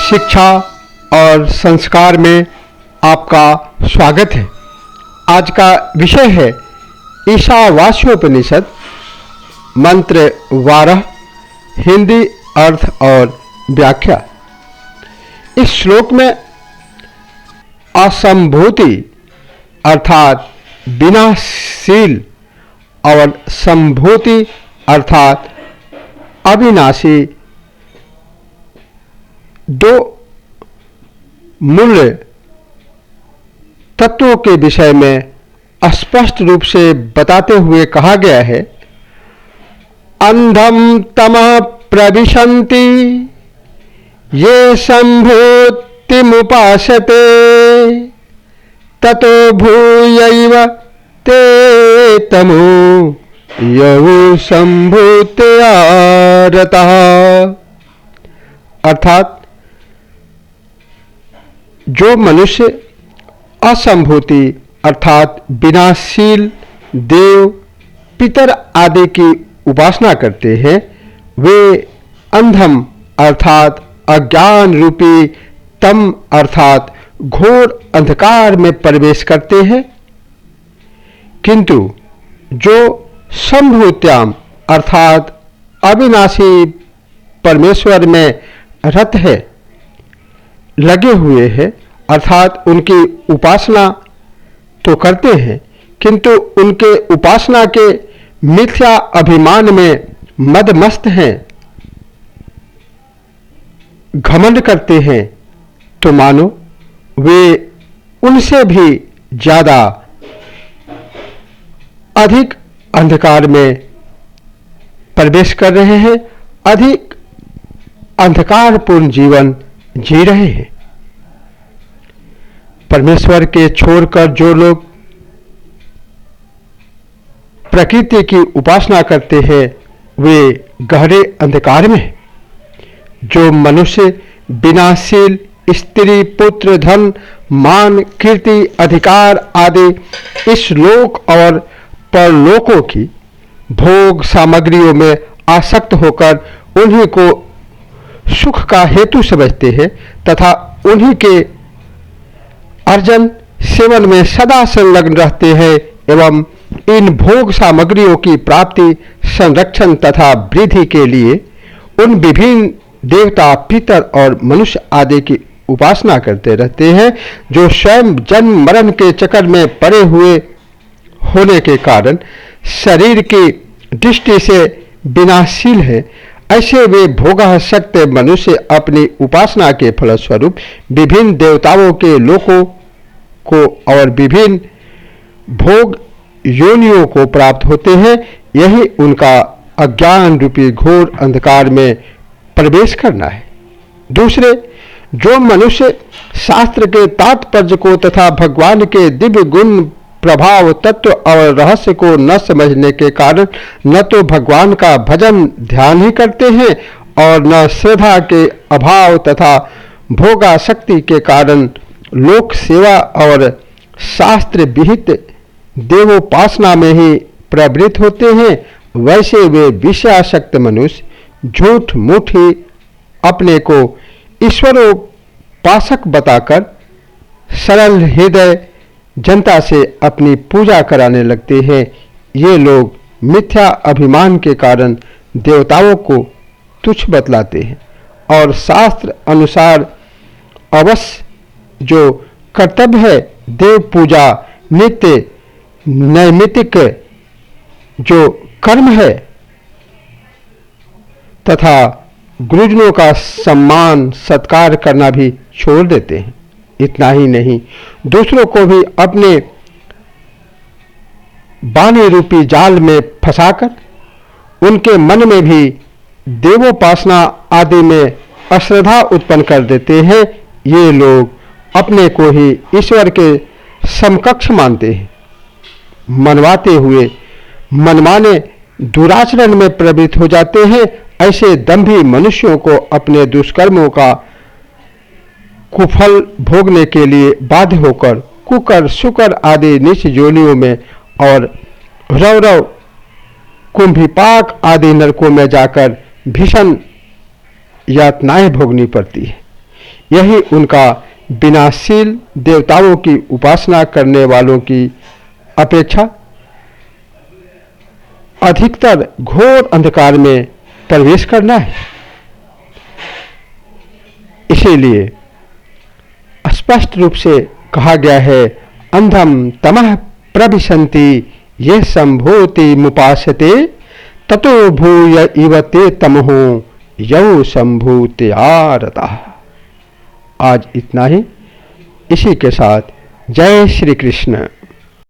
शिक्षा और संस्कार में आपका स्वागत है। आज का विषय है ईशावास्योपनिषद मंत्र 12, हिंदी अर्थ और व्याख्या। इस श्लोक में असंभूति अर्थात विनाशशील और संभूति अर्थात अविनाशी दो मूल्य तत्वों के विषय में स्पष्ट रूप से बताते हुए कहा गया है। अंधम तमः प्रविशन्ति ये संभूतिमुपासते ततो भूयैव ते तमो यौ संभूत्या रतः। अर्थात जो मनुष्य असंभूति अर्थात विनाशशील देव पितर आदि की उपासना करते हैं, वे अंधम अर्थात अज्ञान रूपी तम अर्थात घोर अंधकार में प्रवेश करते हैं। किंतु जो संभूत्याम अर्थात अविनाशी परमेश्वर में रत है, लगे हुए हैं, अर्थात उनकी उपासना तो करते हैं किंतु उनके उपासना के मिथ्या अभिमान में मदमस्त हैं, घमंड करते हैं, तो मानो वे उनसे भी ज्यादा अधिक अंधकार में प्रवेश कर रहे हैं, अधिक अंधकारपूर्ण जीवन जी रहे हैं। परमेश्वर के छोड़कर जो लोग प्रकृति की उपासना करते हैं, वे गहरे अंधकार में हैं। जो मनुष्य विनाशशील स्त्री पुत्र धन मान कीर्ति अधिकार आदि इस लोक और परलोकों की भोग सामग्रियों में आसक्त होकर उन्हीं को सुख का हेतु समझते हैं तथा उन्हीं के अर्जन सेवन में सदा संलग्न रहते हैं एवं इन भोग सामग्रियों की प्राप्ति संरक्षण तथा वृद्धि के लिए उन विभिन्न देवता पितर और मनुष्य आदि की उपासना करते रहते हैं, जो स्वयं जन्म मरण के चक्कर में पड़े हुए होने के कारण शरीर की दृष्टि से विनाशशील है। ऐसे वे भोगासक्त मनुष्य अपनी उपासना के फलस्वरूप विभिन्न देवताओं के लोकों को और विभिन्न भोग योनियों को प्राप्त होते हैं। यही उनका अज्ञान रूपी घोर अंधकार में प्रवेश करना है। दूसरे, जो मनुष्य शास्त्र के तात्पर्य को तथा भगवान के दिव्य गुण प्रभाव तत्व और रहस्य को न समझने के कारण न तो भगवान का भजन ध्यान ही करते हैं और न श्रद्धा के अभाव तथा भोगासक्ति के कारण लोक सेवा और शास्त्र विहित देवोपासना में ही प्रवृत्त होते हैं, वैसे वे विषयासक्त मनुष्य झूठ मूठ ही अपने को ईश्वरोपासक बताकर सरल हृदय जनता से अपनी पूजा कराने लगते हैं। ये लोग मिथ्या अभिमान के कारण देवताओं को तुच्छ बतलाते हैं और शास्त्र अनुसार अवश्य जो कर्तव्य है देव पूजा नित्य नैमित्तिक जो कर्म है तथा गुरुजनों का सम्मान सत्कार करना भी छोड़ देते हैं। इतना ही नहीं, दूसरों को भी अपने बानी रूपी जाल में फंसाकर उनके मन में भी देवोपासना आदि में अश्रद्धा उत्पन्न कर देते हैं। ये लोग अपने को ही ईश्वर के समकक्ष मानते हैं, मनवाते हुए मनमाने दुराचरण में प्रवृत्त हो जाते हैं। ऐसे दंभी मनुष्यों को अपने दुष्कर्मों का कुफल भोगने के लिए बाध्य होकर कुकर शुकर आदि नीच योनियों में और रौरव कुंभिपाक आदि नरकों में जाकर भीषण यातनाएं भोगनी पड़ती है। यही उनका विनाशील देवताओं की उपासना करने वालों की अपेक्षा अधिकतर घोर अंधकार में प्रवेश करना है। इसीलिए स्पष्ट रूप से कहा गया है, अंधम तमः प्रविशन्ति ये संभूति मुपासते ततो भूय इव ते तमहो यौ संभूति आरता। आज इतना ही। इसी के साथ जय श्री कृष्ण।